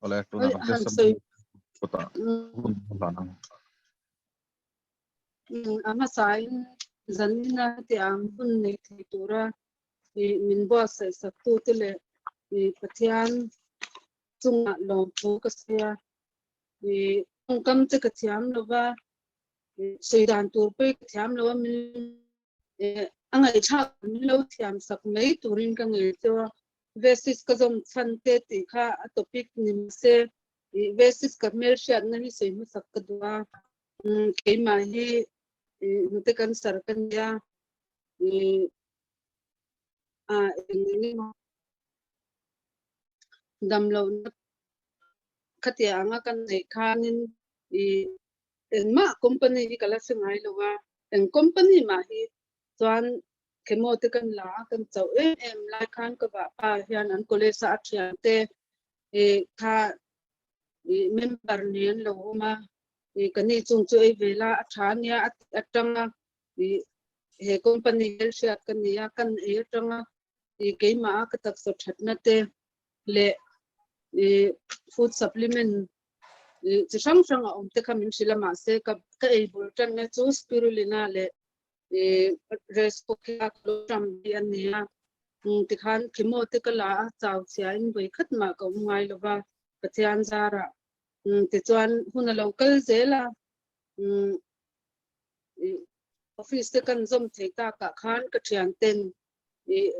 Oleh tu nak bersama kota Huntanang. Ama sain zanina ti ang hun ne thitura min bo sa tu tele pathian chunga lompu kasia kam te kathiam lova seidan tur pe kathiam lova min anga icha min lo thiam sak mei turin ka nge to vesis ka zom chante ti kha topic nim se vesis ka mel shat na hi sei mu sak ka dua ke ma hi nute kan sar kan ya ini dam lo khatia anga kan nei khanin ma company hi kala singai lowa en company ma hi chuan kemo te kan la kan chau em lai khan ka ba pa hian an college a thian te kha member nian lo ma kani chung chu ei vela athania atanga he company hel shat kan nia kan atanga keima ka tak so thatna te le food supplement chi sang om te khamin silama se ka ei bulletin ne chu spirulina le respokia program bian nia ti khan khimo te kala chaw chia in boi khatma ka ngai lova pathian zara ti chuan huna local zela office te kan zom theita ka khan ka thian ten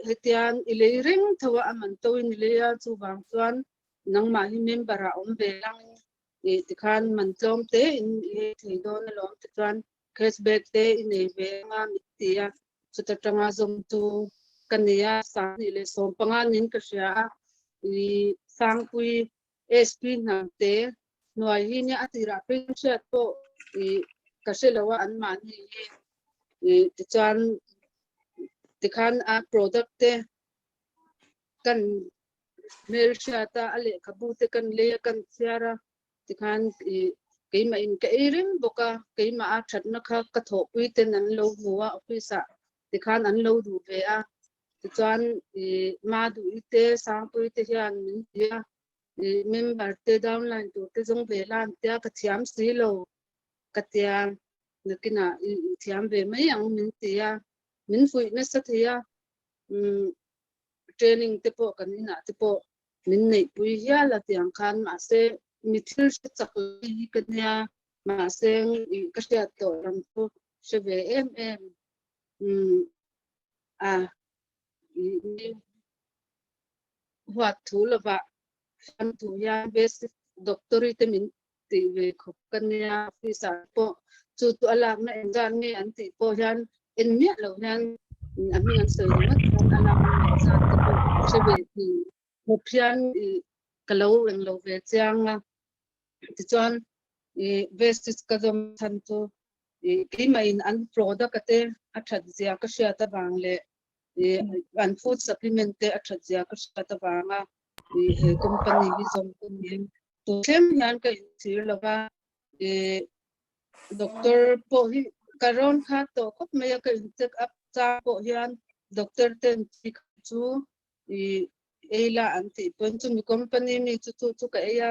hetian ileiring thawa aman to in leya chu wang chuan nangma hi member a om ve lang ti khan man tlom te in he theidon lom ti chuan cashback te in ei ve nga mitia chuta tanga zom tu kania sa ni le som panga nin ka sia sang pui sp nam te noi hi nya atira pin chat to kaselawa an man hi ti chuan ti khan a product te kan mel shata ale kabute kan le kan siara ti khan keima in ka irim boka keima a thatna kha ka tho pui ten an lo muwa office ti khan an lo du ve a ti chuan ma du ite sang pui te hian min ya member te downline tu te jong ve lan te ka thiam si lo ka tia nakina thiam ve mai ang min te ya min fui na sa thia training te po kanina te po min nei pui ya la tiang khan ma se mithil se chakli kanya ma se ka sia to ram to se ve em ni what thu lova fan tu ya basic doctor te min ti ve khop kanya fi sa po chu tu alam na enjan ni an ti po yan en mi lo yan ami an se mat alam na sa te po se ve ti hopian kalau en lo ve chang ti chuan vestis ka dom than tu ki mai an product ate athat zia ka sia ta bang le an food supplement te athat zia ka sia ta banga he company hi zom kun to kem yan ka thir lova doctor po hi karon kha to khop me ka check up cha po hian doctor ten chu eila anti pon chu mi company mi chu ka eya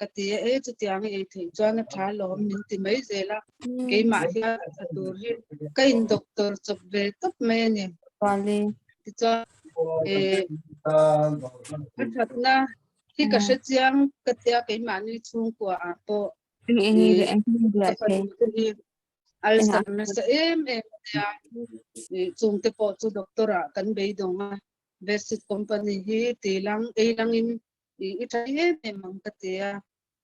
katia chu tiang e thei chuan tha lom min ti mai zela ke ma hian atur hi kain doctor chop ve top me ni Vale. ti cha thatna hi ka se chiang katia ke ma ni chung kwa po Alzheimer sa ya chung te po chu doctora kan be donga versus company hi tilang lang in i thai he mang katia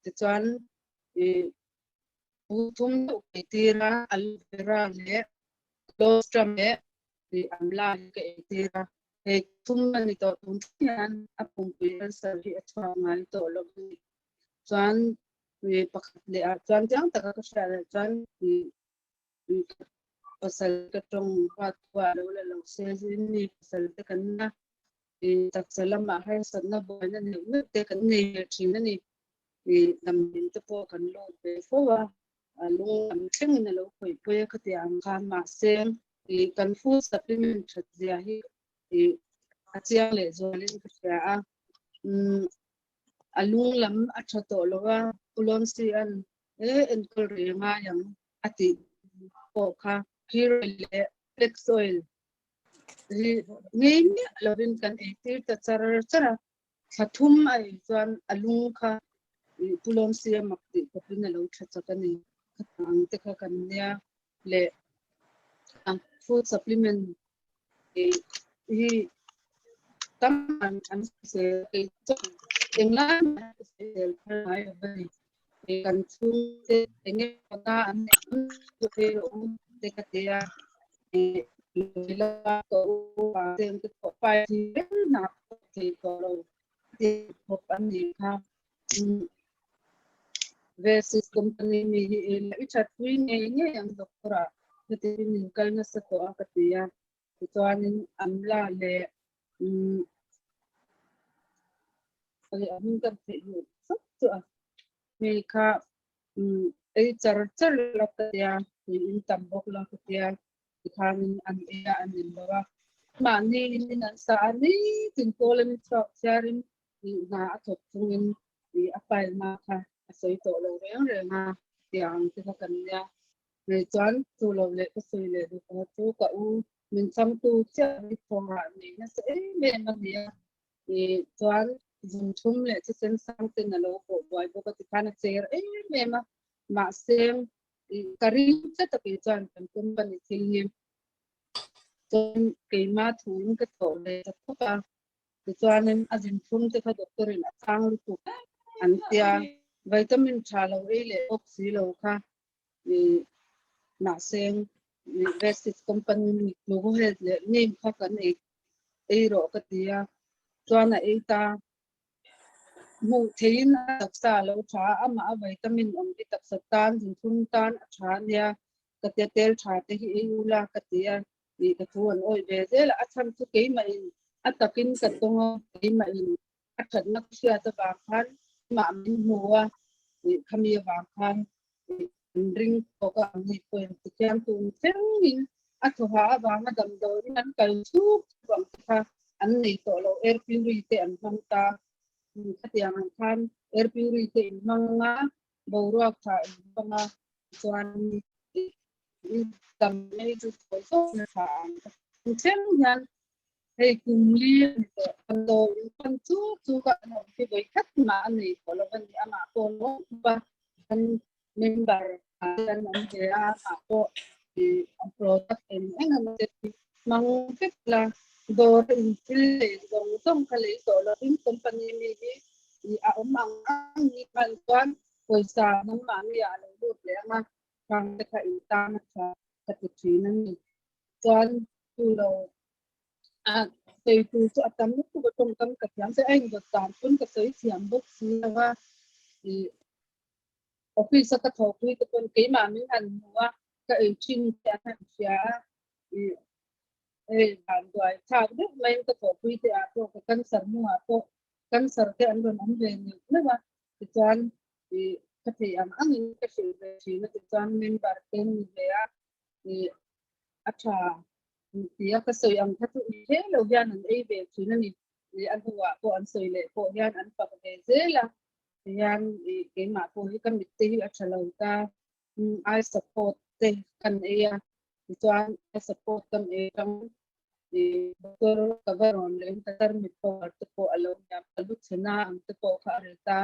ti chuan thum ke tira alvera le colostrum le amla ke tira he thum ni to thum yan apum pil sa hi achwa ngal to lo chuan pakhat le a chuan jang taka ka sha chuan pasal ka tong wat wa lo lo se ni pasal te kan na tak salama har sanna boina ni te kan ni thina ni nam min te po kan lo be fo wa lu am thing na lo khoi pe ka ti ang kha ma se kan food supplement dia hi achiang le zolin ka sia alung lam athato lowa ulon si an enkol renga yang ati po kha hero le flex oil nge lovin kan etir ta chara thathum ai chuan alung kha pulon si makti kapina lo thacha kani ang te kha kan nia le food supplement hi taman an se englan se ai bari kan chung te enge pata an te te katia la ko pa te ko pa ti na te ko lo te ko pan ni kha versus company mi la chat wi nge yang doktora te ni kal na sa ko akatia chuanin amla le ai amin kan te yu sap chu mi kha ai char la ka ya in tam bok la ka ya khanin an ya an bawa ma ni nan sa ani tin ko len chok charin na athok tungin apai ma kha asoi to lo reng ha tiang te kan ya ne chuan tu lo le ka soi le ko tu ka min cham tu cha ni thonga ni na se me ma ni chuan zum thum le chi sen sang te na lo ko boy bo ka ti kana cher me ma sem kari cha ta ke chuan kan kum ban ni thil ni chuan ke ma thun ka to le ta ka chuanin azin thum te kha doctor in achang lu tu an tia vitamin tha lo le oxy lo kha na sem versus company ni lo he le name kha kan ei ro ka tia chuan a ta mu thein taksa lo tha ama vitamin om ti taksa tan jin thun tan tha nia ka te tel tha te hi ula ka tia ni ka thuan oi ve zel a tham chu ke mai atakin ka tonga ke mai athat nak sia ta ba khan ma min huwa ni khamia ba khan ring ko ka ni ko ti kyam tu tengin athoha ba ma dam do nan kal chu bang kha an nei to lo air purity an hang ta katiang an khan air purity in manga boruak tha banga chuan tam nei chu so na tha teng yan hei kumli ando pan chu ka no ti boi khat ma ani ko lo ban ni ama ko lo ba kan member kan an je a ko product en engam te mang fit la door in chile dong tong khale to lo in company mi hi a mang ni man kwan poisa nang ma mi ya lo lut le ma kang te kha in ta na cha ka ti chi nan ni chuan tu lo tei tu chu atam nu tu tong kam ka thiam se ai do tan pun ka sei thiam bok si wa office ka thok tu te kon ke ma min an wa ka ei chin te an sia ban doi tha de mai ka thok tu te a to ka kan sar mu a to kan sar te an ron an ve ni na wa ti chuan ka thei am angin ka sei ve chi na ti chuan min bar ten ni ve a acha tia ka soi am thatu he lo hian an ei ve chi na ni an huwa ko an soi le ko hian an pa ve zela hian ke ma ko hi kan mit te hi acha lo ta I support te kan e chuan I support kan e tang doctor cover on le tar mit ko te ko alo ya palu chena am te ko kha re ta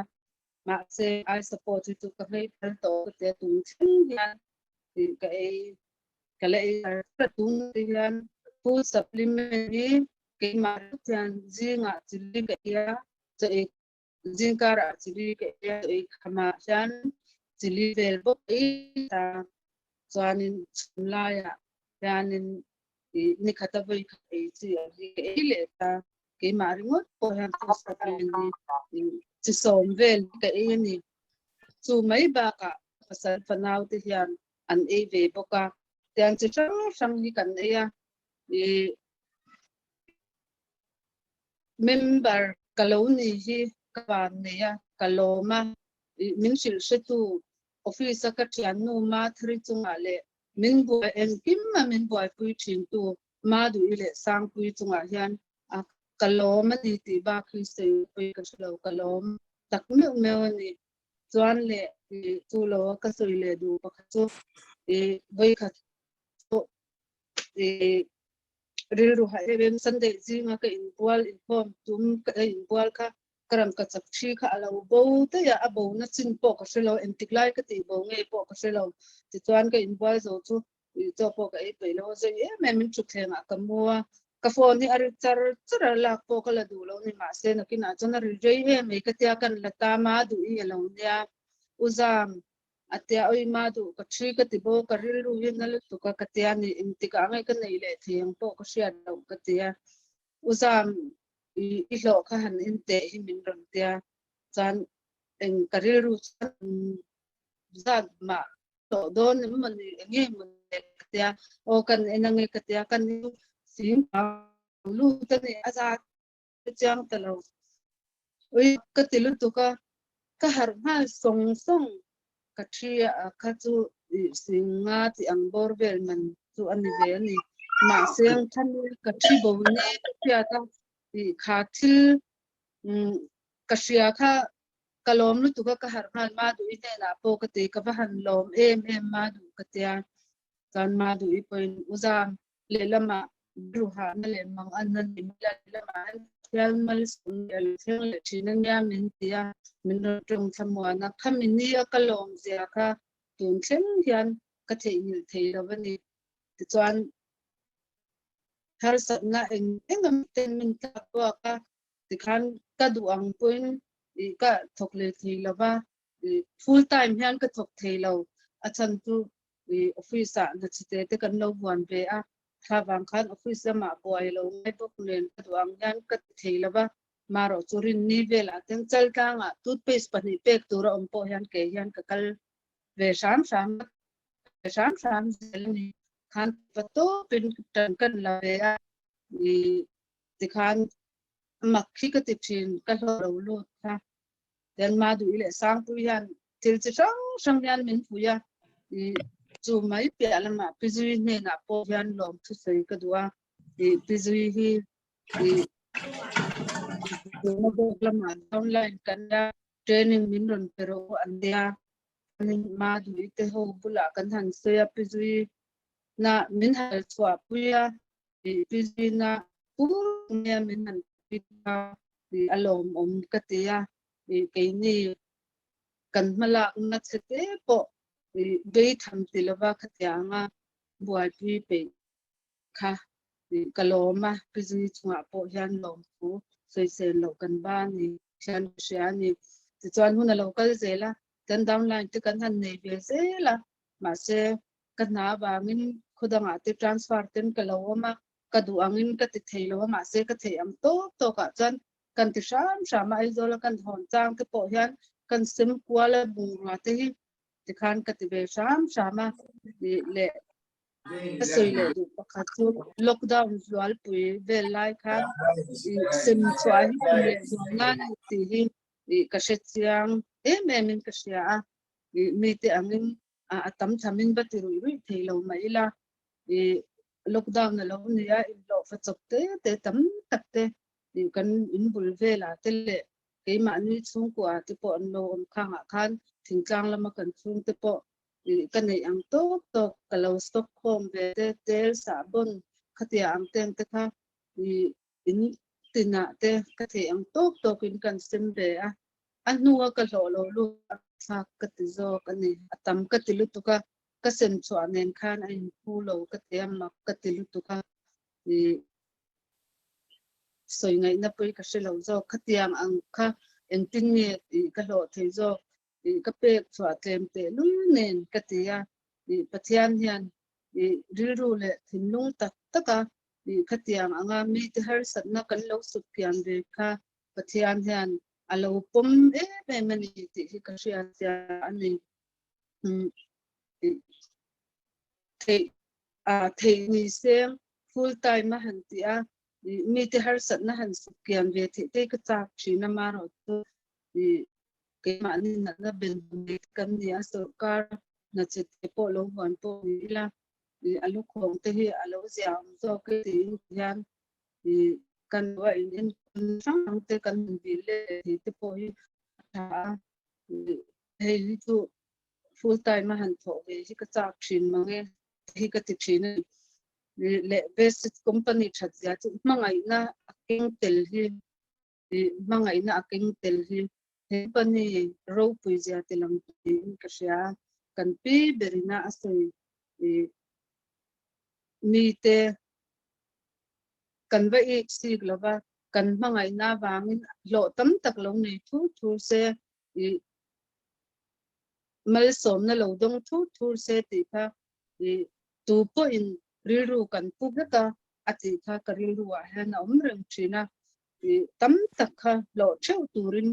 ma se I support tu ka hei tar to te tu chen hian ka e kala e tu hian food supplement ni ke ma tian jinga chili ka ya che jingkara chili ka ya e khama chan chili vel bo e ta chuanin chumla ya yanin ni khata voi kha e chi e le ta ke ma ringot po han supplement ni chi som vel ka e ni chu mai ba ka pasal panaw te hian an e ve boka tiang chi sang ni kan e ya member kaloni hi kawan ne ya kaloma min sil se tu office ka thian nu ma thri chunga le min bua en kim ma min bua pui chin tu ma du ile sang pui chunga hian a kalom ni ti ba khi se pui ka shlo kalom tak me ni chuan le tu lo ka soi le du pakhat chu voi khat ril ru hai rem sunday jinga ka in bual inform tum ka in bual kha karam ka chap thi kha alo bo te ya abo na chin po ka shelo entik lai ka ti bo nge po ka shelo ti chuan ka in bual zo chu to po ka e pe lo je me min chu thlenga ka mua ka phone ni ar char la po ka la du lo ni ma se na kina chana ri rei he me ka tia kan la ta ma du i lo nia uzam atia oi ma du ka thri ka ti bo ka ril ru yin na lu tu ka tia ni intika ngai ka nei le thiang po ka sia do ka tia uzam i lo ka han in te hi min ram tia chan en ka ril ru zat ma to don man ni nge mun ka tia o kan en ngai ka tia kan ni sim pa lu ta ni azat chang ta lo oi ka ti lu tu ka har ma song song ka thria ka chu singa ti ang bor vel man chu ani ve ani ma seng than ka thi bo ne pia ta kha thil ka sia kha kalom lu tu ka har man ma du ine na po ka te ka han lom em ma du ka tia kan ma du i point uzam le lama ru ha na le mang an nan ni la lama yan mal sun el theng le thinan ya min tia min rong thamwa na khamin ni akalom zia kha tun thleng hian ka thei ni thei lo ni ti chuan har sat na engam ten min ta ko ka ti khan ka du ang point i ka thok le thei lawa full time hian ka thok thei lo a chan tu office a na chite te kan lo wan ve a thawang khan office ma boy lo mai bok len ka du ang hian ka thei lawa maro churin ni vela teng chal tanga toothpaste pani pek tura om po hian ke hian ka kal ve sam zelni khan pato pin tan kan la ve a ti khan makhi ka ti thin ka lo lo tha den ma du ile sang pu hian til chi sang hian min pu ya chu mai pe alama pizui ne na po hian lom thu sei ka duwa pizui hi no lama online kan ya training min ron pero andia ma du ite ho bula kan han se ya pizui na min hal chwa pu ya pizui na pu ne min han pita alom om ka te ya ke ni kan mala na chete po be tham tilawa khatyanga buai pi pe kha kaloma pizui chunga po hian lom pu sei se lo kan ba ni chan sia ni ti chuan huna local zela kan downline te kan han nei ve zela ma se kan na ba min khudanga te transfer ten kaloma ka du angin ka ti theilo ma se ka thei am to ka chan kan ti sham ma ai zola kan hon chang te po hian kan sim kwala bunga te hi ti khan ka ti ve sham ma le soi le du pakhat chu lockdown zual pui vel lai khan sim chwai le zona ti hi ka she chiang min ka sia mi te angin atam thamin ba ti rui theilo mai la lockdown na lo ni ya in lo fa chok te tam tak te kan in bul vela te le ke ma ni chung kwa te po an lo om khang a khan thingtlang lama kan chung te po kan nei ang to kalo Stockholm ve te tel sabon khatia ang ten te kha in tina te ka the ang to kin kan sim ve a anuwa ka lo lu sa ka ti zo ka ni atam ka ti lu tu ka sem chwa nen khan ai pu lo ka te ma ka ti lu tu ka soi ngai na pui ka shelo zo khatiang ang kha en tin ni ka lo thei zo ka pe chwa tlem te lu nen ka ti ya pathian hian ril ru le thinlung tak taka khatiang anga mi te har sat na kan lo su pian ve kha pathian hian alo pom me mani ti hi ka sia sia ani thei ni sem full time ma han ti a mi te har sat na han su kian ve te ka chak chi na ma ro tu ke ma ni na ben kan ni a sarkar na che te po lo wan po ni la alu khong te hi alo ziam zo ke ti hian kan wa in sang te kan bi le te po hi tha hei chu full time ma han tho ve hi ka chak thin mange hi ka ti thin le basic company that ya chu mangai na aking tel hi mangai na aking tel hi he pani ro pui ja telang ka sha kan pi berina asoi mi te kan va e si glova kan mangai na wangin lo tam tak lo nei thu se mal som na lo dong thu se ti kha tu po in riru kan pu ka ati kha ka riru a ha na reng china tam tak kha lo cheu turin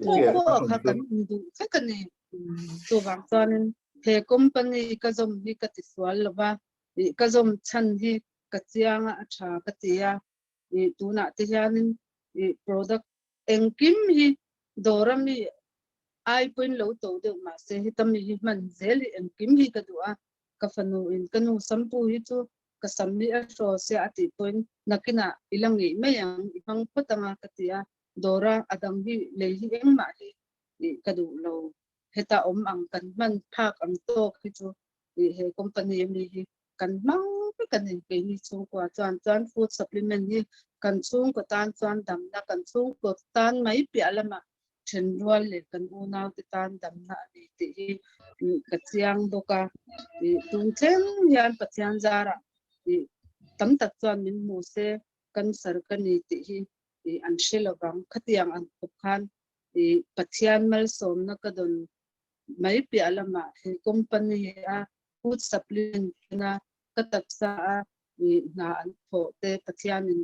tu po kha kan du kha kan ne tu wang chuan he company ka zom hi ka ti swal lova ka zom chan hi ka chianga a tha ka tia tu na te hianin product engkim hi dorami ai point lo to de ma se hi tam hi man zeli engkim hi ka du'a ka fanu in kanu sampu hi chu ka sammi a so se ati point nakina ilangi mayang ibang patanga ka tia dora adang hi le hi eng ma hi ka du lo heta ang kan man phak ang to hi chu he company mi hi kan mang kan ni ke ni chu kwa chuan food supplement hi kan chung ko tan chuan dam na kan chung ko tan mai pi alama chen rual le kan u naw ti tan dam na ni ti hi ka chiang doka tung chen hian pathian zara tam tak chuan min mu se kan sar kan ni ti hi an shilawang khatiang an khan pathian mal som na ka don mai pi alama he company a food supplement na katak sa na an tho te pathian in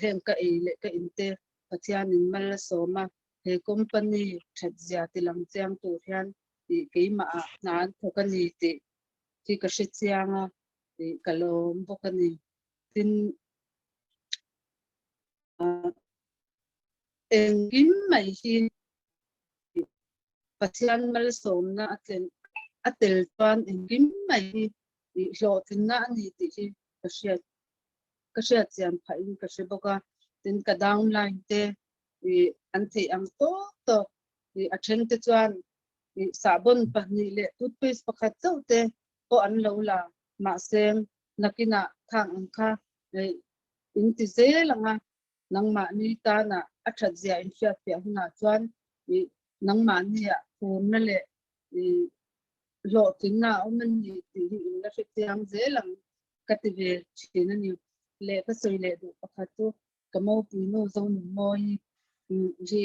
hen ka le ka inte pathian in mal soma he company thadzia tilang chiang tu hian keima na an tho ka ni ti ki ka shi chianga kalom bokani tin engim mai hi pathian mal som na atel pan engim mai lo tin na ni ti hi ka sia chian pha in ka se boka tin ka downline te an thei ang to a then te chuan sabon pahni le toothpaste pakhat te po an lo la ma sem nakina thang ang kha in ti zelanga nangma ni ta na a thadzia in fiat pia huna chuan nangma ni a phun na le lo tin na omen ni ti in la fiang zelang kative china ni le ka soi le du pakhat tu kamo pino zon moi ji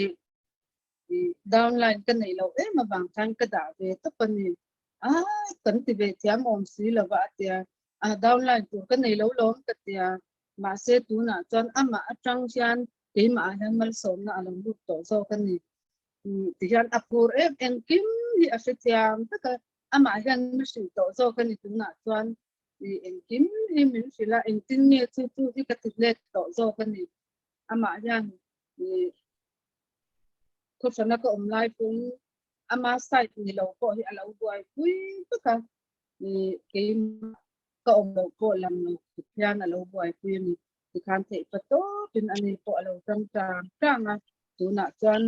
downline kan nei lo ma bang kan ka da ve to pani kan ti ve tiam om si la wa tia downline tu kan nei lo lom ka tia ma se tu na chuan ama atang sian ke ma han mal som na alam lu to so kan ni ti hian apur em kim hi a se tiam ta ka ama hian mi si to so kan ni tu na chuan en kim hi min sila en tin ne chu hi ka ti le to so kan ni ama hian ko sana ka lai pun ama site ni lo ko hi alo buai pui to ka ni ke ka lo ko lam no hian alo buai pui ni ti kan te pa to tin ani ko alo tang tu na chuan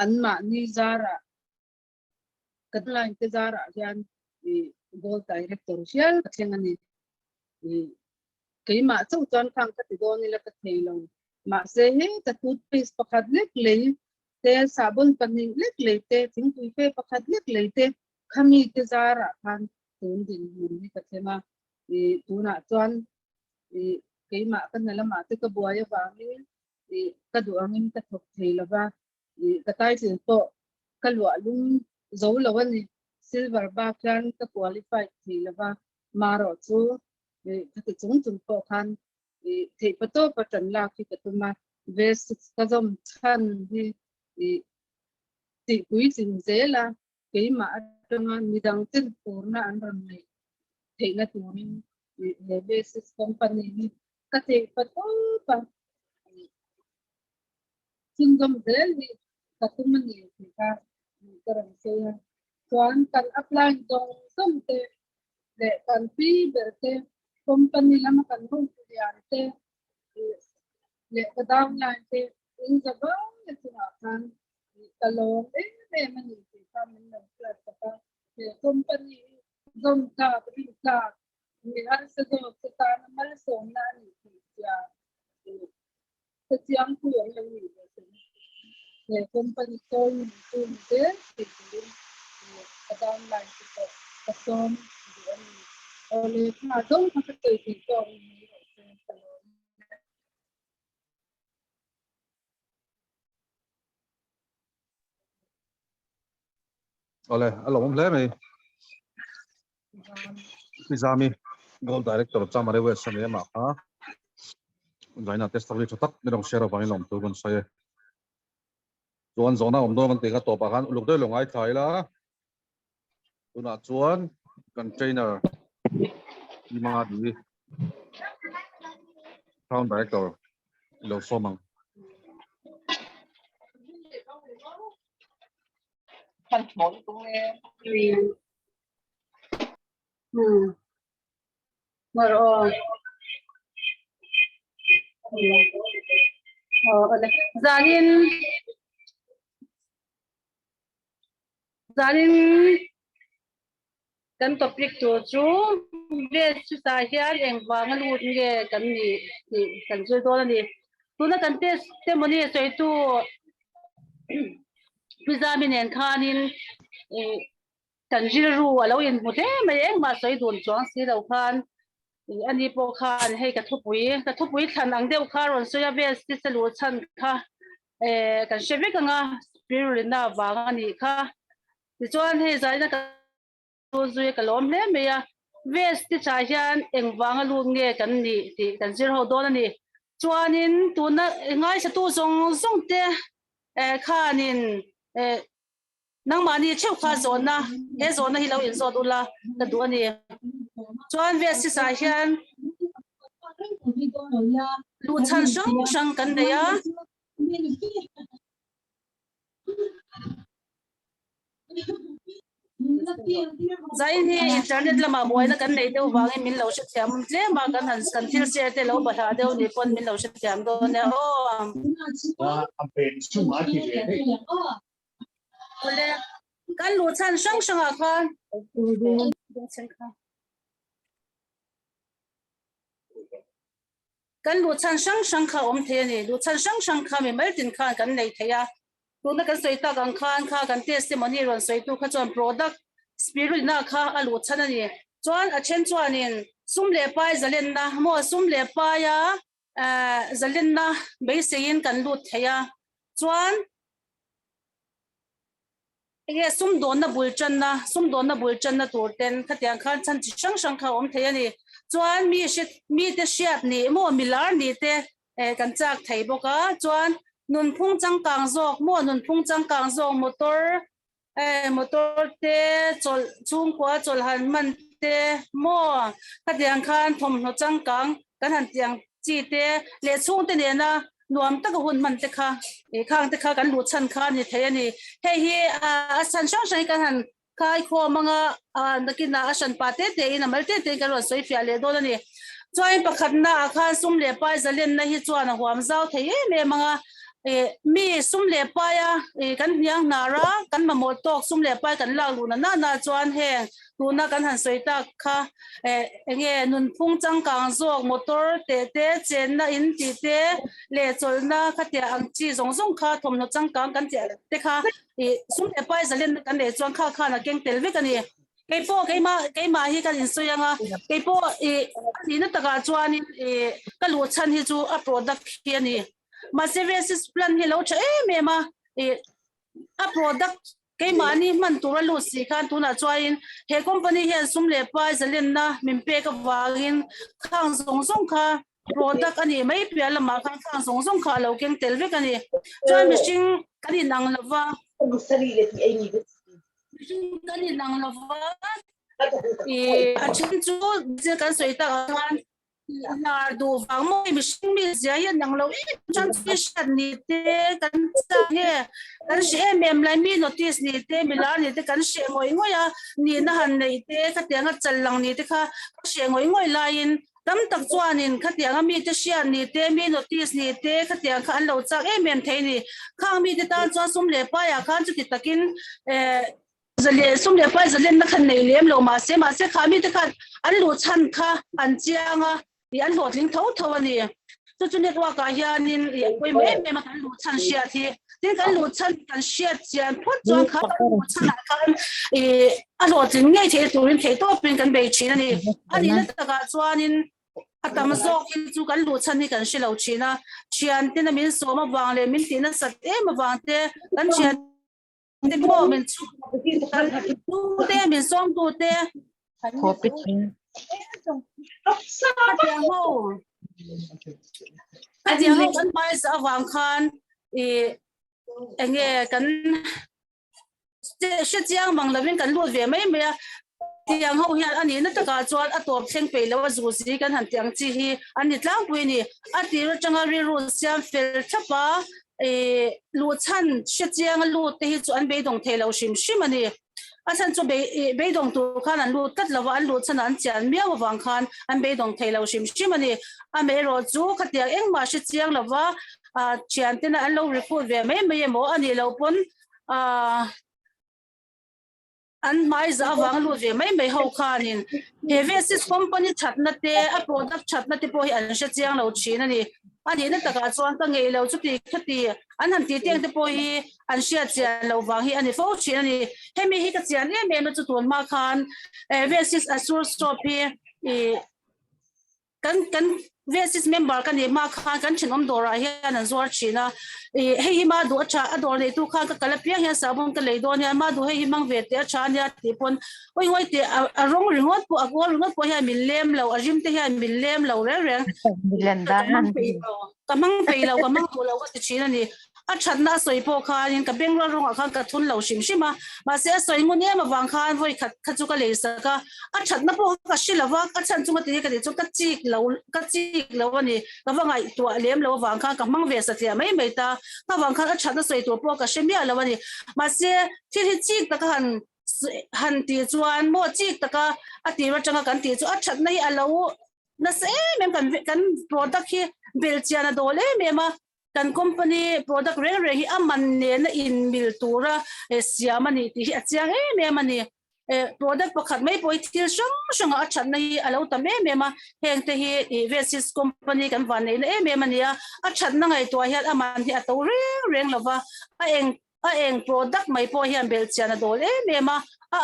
an ma ni zara kadlain te zara hian gold director hian thengani keima chu chuan khang ka ti do ni la ka theilo ma se he ta toothpaste pakhat lek le te sabun paning lek le te thingpui pe pakhat lek le te khami te zara khan tun din mun ni ka thema tuna chuan keima kan la ma te ka buaya wa ni ka du angin ka thok theilawa ka tai sin to ka lwa lung zo lawani silver ba khan ka qualify theilawa maro chu ka ti chung po khan thei pato patan la ki ka tuma vest ka zom chan hi ti pui sin zela keima atanga midang tin purna an ram nei thei na tunin le basis company ni ka thei pato pa singam del ni ka tumani ka karam se chuan kan apply dong som te le kan pi ber te company lama kan hung lian te le kadam line te in jaba le tuna kan kalong mani te kam min na flat ka le company dom ka ri ka ni har se do ta na mal so na ni ti ya se tiang ku yo ni le company to ni tu te ti kadam line te ka som ni ole ma dong ka te ti to ni ole alom hle mai Pizami goal director chamare we samye ma ha zaina test tabli chotak mirong share bang lom tu gon saye chuan zona om do man te ka to pa kan uluk doi longai thaila tuna chuan container ima di town director lo somang Thành phố cũng nghe Maro. Zalin kan topic to chu ve chu sa hian engwang lut nge kan ni kan chu do ni tuna kan te moni soi tu vitamin en khanin kan jiru alo in mute mai eng ma soi don chong si lo khan ani po khan hei ka thupui than ang deuh kha ron soya ve si salu chan kha kan sheve ka nga spirulina wanga ni kha ti chuan hei zai na ka zui ka lom hle me ya vest ti cha hian engwanga lu nge kan ni ti kan zir ho don ani chuanin tuna ngai sa tu zong te khanin nang mani cheu kha zona he zona hi lo in zot ula ka du ani chuan vest ti cha hian lu chan sang kan ne ya zai ni internet lama boina kan nei deu wangi min lo sha thiam tle ma kan han kan thil share te lo ba tha deu ni pon min lo sha thiam do ne o am pen chu ma ki le ole kan lu chan sang a khan kan lu chan sang kha om the ni lu chan sang kha me mal tin khan kan nei theya tuna kan soi ta kan khan kha kan testimony ron soi tu kha chon product spirulina kha alu chan ani chuan a chen chuanin sum le pai zalen na mo sum le pa ya zalen na be sein kan lut theya chuan ege sum don na bulchan na turten khatiang khan chan chi sang kha om theya ni chuan mi te shiat ni mo milar ni te kan chak thei boka chuan nun phung chang kang zok mo nun phung chang kang zok motor te chol chung kwa chol han man te mo khatiang khan thom no chang kang kan han tiang chi te le chung te ne na nuam tak hun man te kha khang te kha kan lu chan kha ni thei ani hei hi a san sang kan han khai kho manga nakina asan pate te in amalte te kan ro soi fia le do ni choi pakhat na khan sum le pai zalen na hi chuan huam zau thei me manga mi sum le pa ya kan niang nara kan ma mo tok sum le pa kan la lu na chuan he tu na kan han soi ta kha nge nun phung chang kang zok motor te chen na in ti te le chol na khatia ang chi zong kha thom no chang kang kan te kha sum le pa zalen kan le chuan kha na keng tel ve kan ni cái ma hi kan in soyanga cái po ni na taka chuan ka lu chan hi chu a product hi ani ma services plan hi lo cha me ma a product cái ma ni man tu lu si khan tu na chuain he company hi sum le pa zalen na min pe ka wangin khang zong kha product ani mai pia lama khang zong kha lo keng tel ve kan ni chuan machine kan in nang lawa sari le ti ai ni kan in nang lawa a chen chu je kan soi ta kan là đồ vàng môi bị sinh bị giá hiện năng lâu ít trong cái sản nị tê cắn sang nghe cắn sẽ mềm lại mi notice nị tê mi lá nị tê cắn sẽ ngồi à nị nó hành nị tê các tiếng chân lăng nị tê kha sẽ ngồi lại tấm tắc chuan in các tiếng mi tê sẽ nị tê mi notice nị tê các tiếng khăn lâu chắc mềm thấy nị khang mi tê tan chuan sum lệ pa ya khăn chút takin giờ sum lệ pa giờ lên nó khăn này liếm lâu mà sẽ khá mi tê khăn anh lụt chân kha anh chiang à anh lột lính thấu thấu anh đi, cho nên qua cả nhà nên quay mấy mà cái lột chân xia thì cái lột chân cái xia chân phốt chọn khá lột chân là cái anh lột lính ngay thế tụi lính thế tốt bên cái bề trên này anh đi nó tất cả cho nên anh tầm số cái lột chân thì cái xia lột trên à chân thì nó mình số mà vàng lên mình thì nó sạch mà vàng thế cái chân thì bỏ mình tu thế mình xong tu thế anh tiếng hậu vẫn mai sẽ vàng khan anh nghe cái sẽ giang bằng là bên cái lúa về mấy tiếng hậu hiện anh ấy nó tất cả cho anh tổ thành bể là dù gì cái hàng tiếng chi hi anh ấy làm quên đi anh ấy nó chẳng aiรู้xem phim chấp ba lúa chân sẽ giang lúa thì cho anh bé đồng thời lâu xìm xìm anh ấy anh chân cho bé đồng tu khan anh lúa tất là anh lúa chân anh chán miêu vàng khan anh bé đồng thời lâu xìm xìm anh ấy anh bé rồi chú cái tiếng anh mà sẽ giang là vợ chán thế là anh lâu report về mấy mỏ anh ấy lâu bốn anh mai giờ vàng lúa về mấy hậu khan nên Hevesis company chặt nát thế product chặt nát thế bôi anh sẽ giang lâu chín anh ấy anh ấy nó tất cả chọn cái nghề lâu chút thì khất thì anh hẳn tí tiếng thế bôi anh sẽ giang lâu vàng hi anh ấy phô chín anh ấy hay mi hi cái giang này mình nó chút tuần mà khan Hevesis Azure Shopee kan Vesis member kan ma khan kan chinom dora hian an zuar china hei ma du acha ador nei tu khan ka kalapia hian sabon ka leidon hian ma du hei mang ve te acha nia ti pon oi te arong ringot pu agor ringot po hian milem lo ajim te hian milem lo re Milenda han kamang pe lo kamang tu lo ka china ni a thatna soi po khan ka bengal rong khan ka thun lo shima ma se soi ngun e ma wang khan voi khat chu ka le sa ka a thatna po ka shilawa a chan chu ti ka de chu ka chi lo ani ka wangai tu lem lo wang khan ka mang ve sa tia mai ta ka wang khan a thatna soi tu po ka shemia lo ani ma se thi chi ta ka han ti chuan mo chi ta ka a ti ra changa kan ti chu a thatna hi a lo na se men kan product hi bel chiana dole me ma kan company product re hi aman ne na in mil tura siama ni ti achiang me mani product pakhat mai poi thil song a chan nei alo ta me ma heng te hi Vesis company kan van nei me mani a chan na ngai to hian aman hi ato reng lova a eng product mai po hian bel chana dole me ma a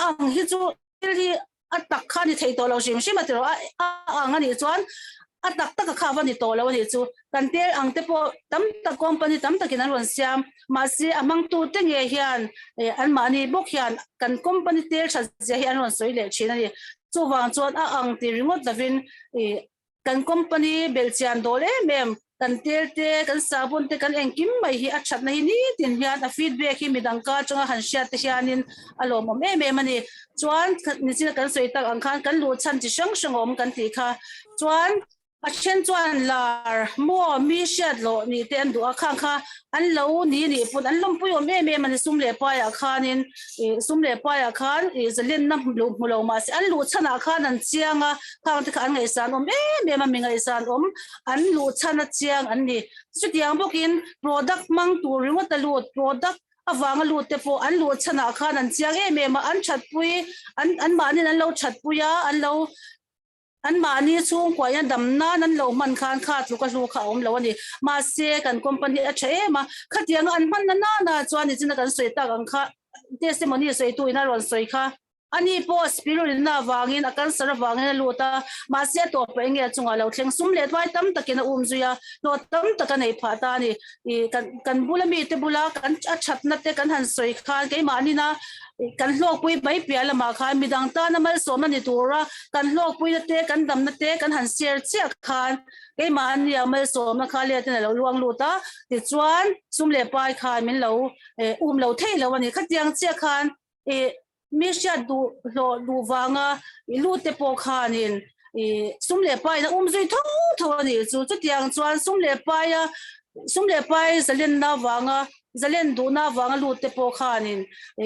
ang hi chu hi a tak khani thei to lo sim sim atro a ngani chuan a tak tak kha van ni to lo ni chu kan te ang te po tam ta company tam ta kinan ron siam ma si amang tu te nge hian an mani bok hian kan company te tha ja hian ron soi le china ni chu wang chuan a ang ti ringot lavin kan company belchian dole mem kan tel te kan sabun te kan engkim mai hi a chat na hi ni tin hian a feedback hi midang ka changa han sia te hianin alo mo me mani chuan ni chi kan soi tak ang khan kan lu chan chi sang om kan ti kha chuan a chen chuan lar mo mi shat lo ni ten du a khang kha an lo ni pun an lom puyo me mani sum le pa ya khanin sum le pa ya khan zalin na lo ma se an lu chana khan an chianga khang te khan ngai san me ma mi ngai san an lu chana chiang an ni chu tiang bokin product mang tur ringot ta lu product awang lu te po an lu chana khan an chiang me ma an chat pui an ma ni an lo chat puya an lo an mani chung kwa yan damna nan lo man khan kha lu ka lo ani ma se kan company a che ma khatiang an man na chuan ni china kan soi ta kan kha testimony soi tu ina ron soi kha ani po spirit na wangin akan sar wangin luta ma se to penge chunga lo thleng sum le twai tam takina zuya lo tam takanai phata ni kan bulami te bula kan a thatna te kan han soi kha ke mani na kan lok pui bai piala ma kha midang ta na mal som ni tura kan lok pui te kan dam na te kan han share che khan ke man ya mal som na kha le te lo luang lu ta ti chuan sum le pai kha min lo lo thei lo ani khatiang che khan mi sha du wanga lu te po khanin sum le pai na zui tho ni chu tiang chuan sum le pai zalen na wanga zalen du na wanga lu te po khanin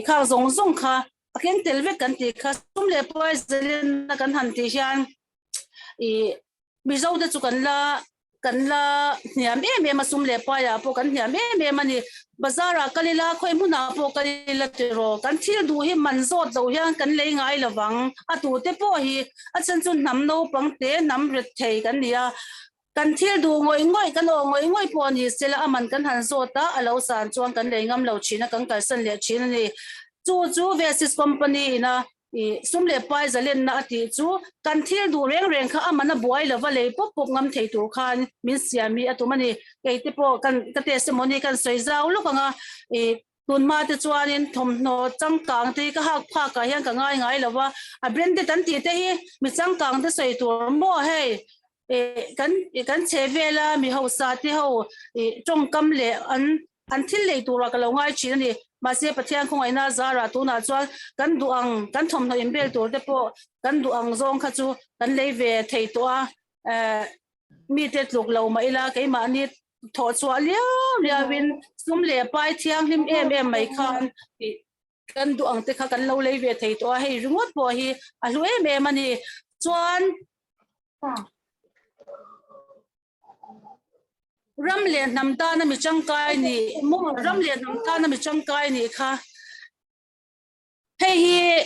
khang zong kha aken telve kan ti kha sum le pai zalen na kan han ti hian mizo de chu kan la niam ma sum le pai ya po kan niam mani bazara kalila khoi muna po kalila tero kan thil du hi manzo do hian kan lei ngai lawang atu te po hi achan chun nam no pangte nam ret thei kan nia kan thil du ngoi kan po ni sela aman kan han zo ta alo san chuan kan lei ngam lo china kan kal san le china ni chu versus company na sum le pai zalen na ati chu kan thil du reng kha amana boy lova le pop ngam thei tur khan min siami atumani keite po kan ka testimony kan soizau lokanga tun ma te chuanin thom no changkang te ka hak pha ka hian ka ngai lova a branded tan ti te hi mi changkang te soi tur mo hei kan chevela mi ho sa ti ho chongkam le an thil le tur ka lo ngai chi ni ma se pathian khong aina zara tu na chuan kan duang kan thom no imbel tur te po kan duang zong kha chu kan lei ve thei to a mi te tluk lo ma ila ke ma ni tho chwa lia win sum le pai thiang lim em mai khan kan duang te kha kan lo lei ve thei to a hei ringot po hi a lu em ani chuan ramle namta na mi changkai ni mo ramle namta na mi changkai ni kha hei hi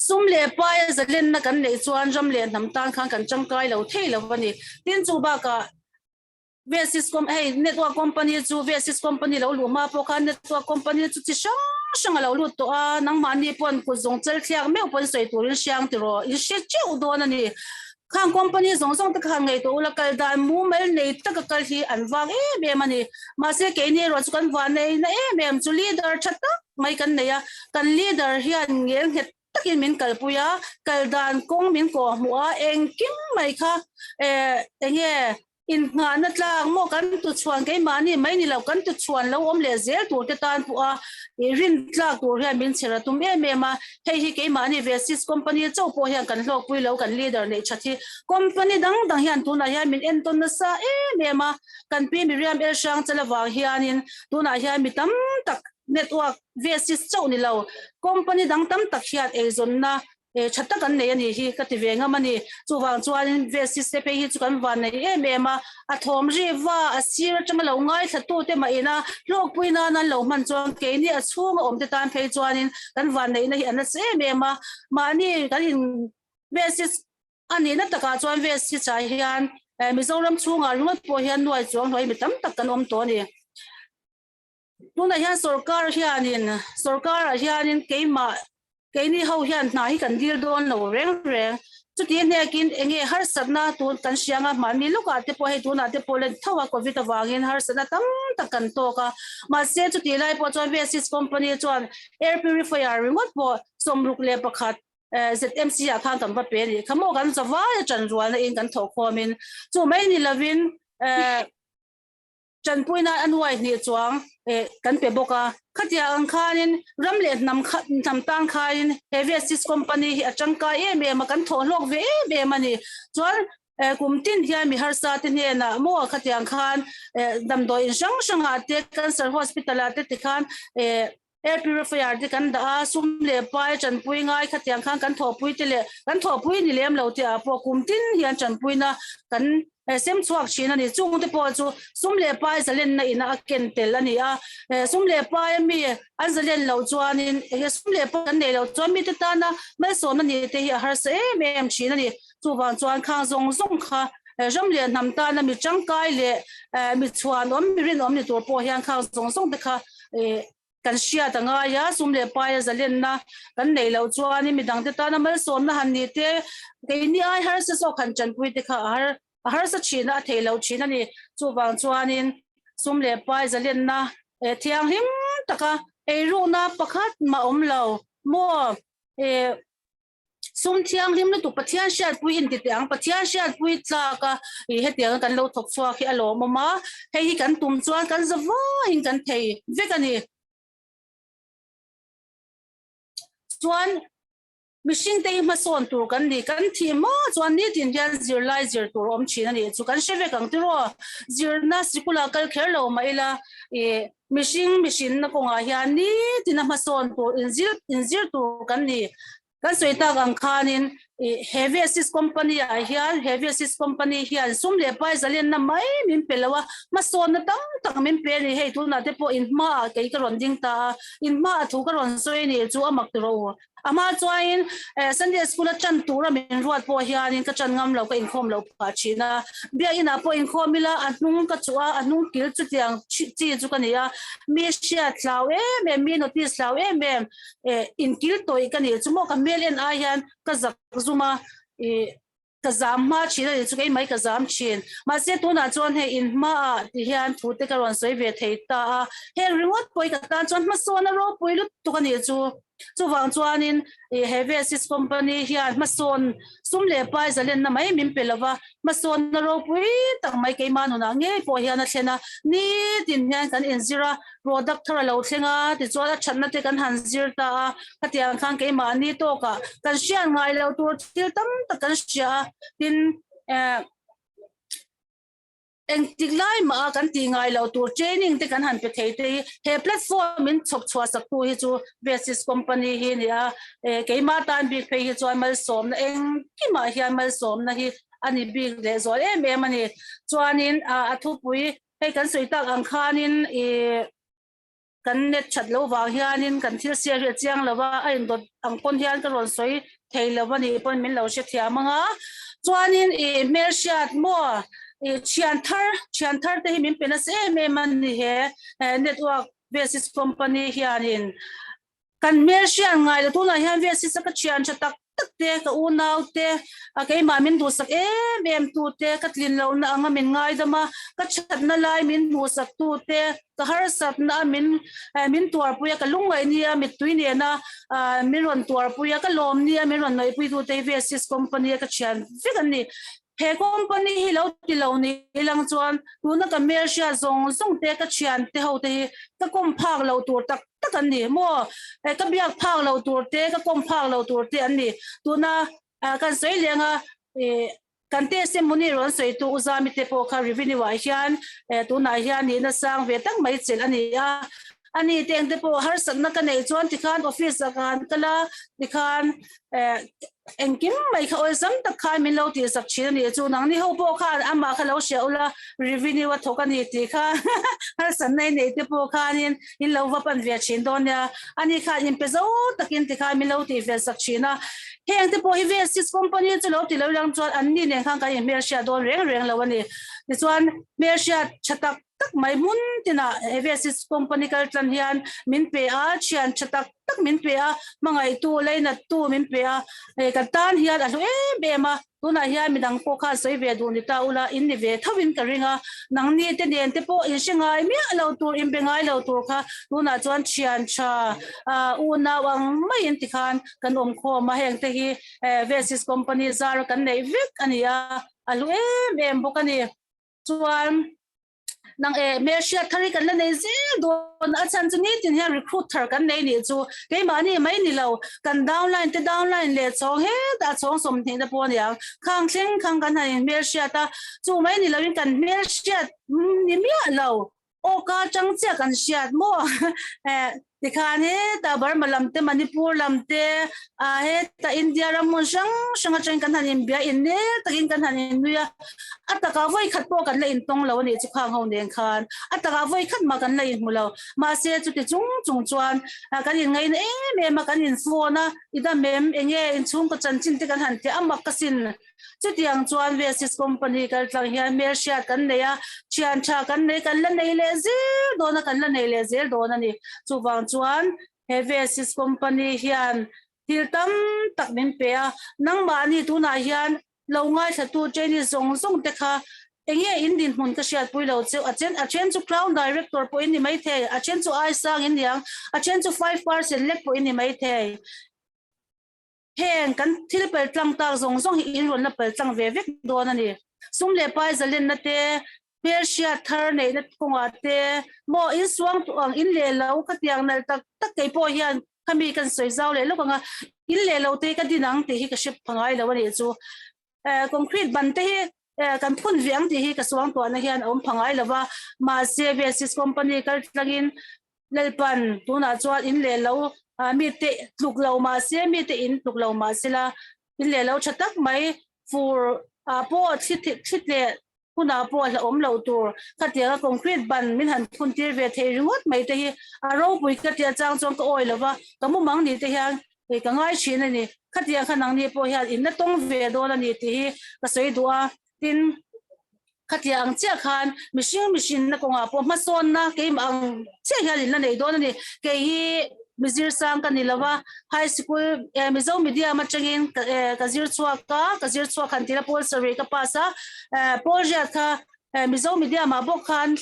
sum le pai zalen na kan le chuan ramle namta khan kan changkai lo thei lo wani tin chu ba ka versus network company chu versus company lo luma po khan network company chu chi sang lo lu to a nang mani pon ku zong chel thiang me pon soi tur siang tiro i she cheu do na ni khang company zong ta khang ngai to la kal dan mu mel nei ta ka kal hi an wang be mani ma se ke ni ro chu kan wa nei na em chu leader thata mai kan nei ya kan leader hian ngel het takin min kal puya kal dan kong min ko mu a eng kim mai kha enge in nga na tlang mo kan tu chuan ke mani mai ni lo kan tu chuan lo om le zel tur te tan pu a rin tlak tur hian min chera tum ma hei hi ke mani versus company chau po hian kan hlok pui lo kan leader nei chathi company dang hian tu na hian min en ton na sa ma kan pi mi riam el shang chala wang hianin tu na hian mi tam tak network versus chau ni lo company dang tam tak hian e zon na chatta kan nei ani hi ka ti venga mani chuwang chuan versus te pe hi chu kan van nei ma a thom ri wa a sir chang lo ngai thatu te ma ina lok puina na lo man chuan ke ni a chhung om te tan phei chuanin kan van nei na hi an se ma ni kan in versus ani na taka chuan versus cha hian mizoram chunga lungat po hian nuai chuang hloi mi tam tak kan om to ni tuna hian sarkar hianin ke ni ho hian na hi kan dil don lo reng chu ti ne kin enge har satna tu kan sianga mani luka te po he tu na te po le thawa covid awangin har satna tam tak kan to ka ma se chu ti lai po chuan versus company chuan air purifier remote po somruk le pakhat ZMC a khan kan pa pe ni khamo kan chawa chan rual na in kan tho khomin chu mai ni lovin chan puina anwai ni chuang kan pe boka khatia ang khanin ramle nam tang khain heavy assist company hi achangka ma kan tho lok ve mani chuan kumtin hian mi har sa te ne na mo khatiang khan damdo in sang ate cancer hospital ate tikhan air purifier de kan da sum le pai chan pui ngai khatiang khan kan tho pui te le kan tho pui ni lem lo te a po kumtin hian chan pui na kan sem chuak china ni chung te po chu sum le pai zalen na ina ken tel ani a sum le pai mi an zalen lo chuanin sum le pa kan nei lo chuan mi te ta na mai so na ni te hi har se em china ni chu wan chuan khang zong kha ram le nam ta na mi changkai le mi chuan om mi rin om ni tur po hian khang zong te kha kan sia tanga ya sum le pai zalen na kan nei lo chuan mi dang te ta na mai so na han ni te ke ni ai har se so khan chan pui te kha har sa china thelo china ni chu wang chuanin sum le pai zalen na thiang him taka ru na pakhat ma om lo mo sum thiang him na tu pathian shat pui in ti tang pathian shat pui tla ka he tiang kan lo thok chwa khi alo mama hei kan tum chuan kan zawa hin kan thei vekani chuan machine te ma son tur kan ni kan thi ma chuan ni tin hian zir lai zir tur om thina ni chu kan sheve kang ti ro zir na sikula kal kher lo mai la machine na ko nga hian ni tin ma son tur in zir tur kan ni kan soita gang khanin heavy assist company a hian heavy assist company hian sum le pai zalian na mai min pelawa ma son na tam tak min pe ni hei tu na te po in ma ke ka ron ding ta in ma thu ka ron soi ni chu amak ro ama chuain Sunday school a chan tura min ruat po hian in ka chan ngam lo ka in khom lo pa china bia ina po in khomila anung ka chua anung kil chu tiang chi chu ka nia mi sia tlaw me mi notice tlaw me in kil toi ka ni chu mo ka melen a hian ka zak zuma ka zam ma china chu kai mai ka zam chin ma se tu na chuan he in ma ti hian thu te ka ron soi ve thei ta he remote poi ka tan chuan ma so na ro poi lu tu ka ni chu wang chuan in heavy assist company hian ma son sum le pai zalen na mai min pelawa ma son na ro pui tak mai ke ma nu na nge po hian a thena ni tin hian kan in zira product thara lo thlenga ti chuan a thatna te kan han zir ta ka tiang khang ke ma ni to ka kan sian ngai lo tur til tam ta kan sia tin en tiglai ma kan ti ngai lo tur training te kan han pe thei te he platform in chok chwa sak tu hi chu basis company hi nia ke ma tan bi pe hi chu mal som na eng ki ma hian mal som na hi ani bi le zo em ani chuanin a thu pui he kan soita ang khanin kan net chat lo wa hianin kan thil sia ri chiang lawa a in dot ang pon hian ka ron soi thei lawa ni pon min lo she thia manga chuanin mershat mo chian thar te hi min pena se me man ni he network basis company hianin kan mershan ngai la tu na hian basis ka chian chatak tak te ka unau te a ke ma min du sak em tu te ka tlin lo na anga min ngai dama ka chat na lai min du sak tu te ka har sat na min tuar puya ka lungai ni a mit tui ne na min ron tuar puya ka lom ni a min ron noi pui tu te basis company ka chian fikan ni he company hi lo ti lo ni lang chuan tu na ka mersha zong te ka chian te ho te ka kom phak lo tur tak tak an ni mo ka biak phak lo tur te ka kom phak lo tur te an ni tu na kan sei lenga kan te se muni ron sei tu uzami te po kha revenue wa hian tu na hian ni na sang ve tak mai chel ani a ani teng te po har sak na ka nei chuan ti khan office kan kala ti khan engkim mai kha oi sam tak khai min lo ti sak chin ni chu nang ni ho po khan ama kha lo she ula revenue wa thokan ni ti kha har san nei nei te po khan in lo va pan ve chin don ya ani kha in pe zo takin ti kha min lo ti ve sak china heng te po hi ve sis company chu lo ti lo lang chuan an ni ne khang ka in mer sha don reng lo ani ti chuan mer sha chatak tak mai mun tina basis company kal tlan hian min pe a chian chatak tak min pe a mangai tu leina tu min pe a ka tan hian a be ma tuna hian midang po kha soi ve du ni ta ula in ni ve thawin ka ringa nang ni te nen te po in singai mi lo tur in bengai lo tur kha tuna chuan chian cha u na wang mai in ti khan kan om kho ma heng te hi basis company zar kan nei vek ania alu em bokani chuan nang mersha thari kan la nei ze don a chan chu ni tin hian recruiter kan nei ni chu ke ma ni mai ni lo kan downline le chong he da chong som thing da pon yang khang thleng khang kan hai mersha ta chu mai ni lo in kan mersha ni mi lo o ka chang che kan siat mo ti khan he ta Burma lam te Manipur lam te he ta India ram mon sang chen kan han bia in ne takin kan han nuya ataka voi khat po kan la in tong lo ni chu khang ho nen khan ataka voi khat ma kan la in mulo ma se chu ti chung chuan kan in ngai ne ma kan in phone ida mem enge in chung ko chan chin te kan han te amak ka sin chu tiang chuan basis company kal tlang hian mersha kan ne ya chian cha kan ne kan la nei le ze do na kan la nei le ze do na ni chu wang chuan he basis company hian til tam tak min pe a nang ma ni tu na hian lo ngai tha tu cheni zong te kha enge indin hun ka siat pui lo chu a chen chu crown director po in ni mai the a chen chu ai sang in yang a chen chu 5% lek po in ni mai the heng kan thil pel tlang tak zong hi in ron na pel tlang ve vek do na ni sum le pai zalen na te persia thar nei na konga te mo in suang tu ang in le lo ka tiang nal tak tak ke po hian kami kan soi zau le lo ka in le lo te ka dinang te hi ka ship phangai lo ni chu concrete ban te hi kan phun viang ti hi ka suang to na hian om phangai lova ma se basis company kal tlangin lalpan tuna chuan in le lo mi te tluk lo ma se mi te in tluk lo ma sila in le lo thatak mai for po thit le kuna po la om lo tur khatia concrete ban min han phun tir ve the ringot mai te hi aro pui ka tia chang chong ka oi lova kamu mang ni te hian e ka ngai chin ani khatia khanang ni po hian in na tong ve do la ni ti hi ka soi duwa tin khatia ang chia khan machine na konga po mason na ke ang che hian na nei do na ni ke hi mizir sang ka nilawa high school mizo media ma changin kazir chua khan tira pol survey ka pasa project ka mizo media ma bok khan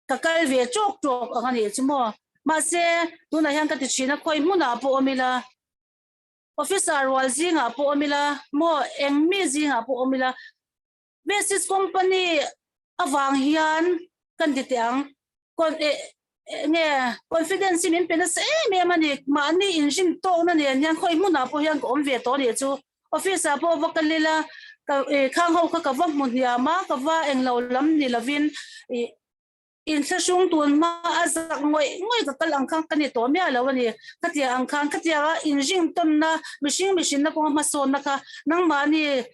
ka kal ve chok angani chumo ma se tuna hian ka ti china khoi muna po omila officer wal zinga po omila mo engmi zinga po omila basis company awang hian kan ditiang kon nge confidence in penas me mani mani injin to na ne nyan khoi muna po hian ko omve to ni chu officer po vokalila ka khang ho ka wa mun ya ma ka wa englo lam ni lovin in thasung tun ma azak ngoi ka kalang khang kani to me ala wani katia ang khang katia injin ton na machine na ko ma son na ka nang mani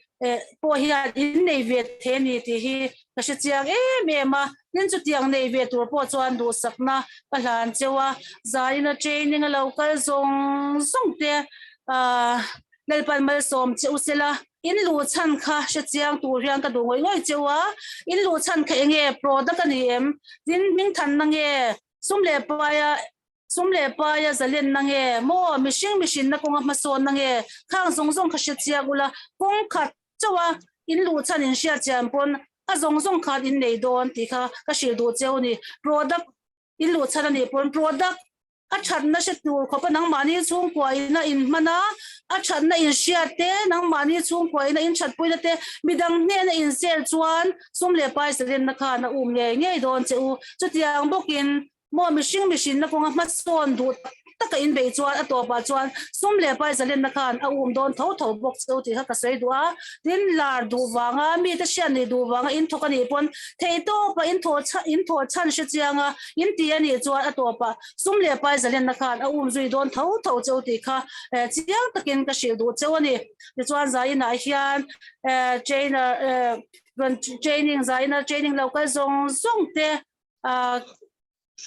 po hian in nei ve the ni ti hi ka shi chiang me ma nin chu tiang nei ve tur po chuan du sakna ka hlan chewa zaina training local zong te lalpan mal som che usela in lu chan kha she chiang tur hian ka du ngoi chewa in lu chan kha enge product ani em din ming than na nge sumle pa ya zalen na nge mo machine na ko ma son na nge khang zong kha she chiang ula kong khat chawa in lu chan in shia chan pon a zong khat in nei don ti kha ka shil du cheu ni product in lu chan ni pon product a chan na she tur kho pa nang mani chung kwai na in mana a chan na in shia te nang mani chung kwai na in chat pui na te midang ne na in sel chuan sumle pai selen na kha na nge don cheu chu tiang bokin mo machine na ko ma son du taka in be chuan a to pa chuan sumle pai selen na khan a don tho bok cheu ti ha ka sei dua tin lar du wanga mi ta sian ni du wanga in thokani pon theito pa in tho chan she chianga in ti ani chuan a to pa sumle pai selen na khan a zui don tho cheu ti kha chiang takin ka shil du cheu ani ti chuan zai na hian training local zong te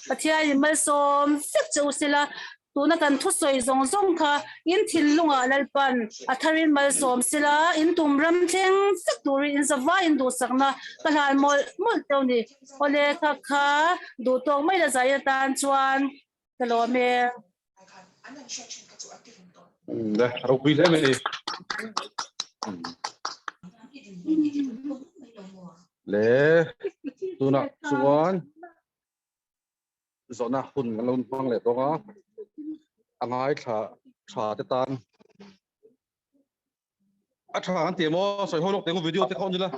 pathia mal som fik cheu sila tuna kan thu soi zong kha in thil lunga lalpan atharin mal som sila in tumram theng fik turi in zawa in du sakna kalhan mol tawni ole kha du tong mai la zai tan chuan kalome đây rau pin thế này lẽ tu nè chuan zona hun ngalon pang le tonga angai tha te tan a tha an ti mo soi holok te video te khon jila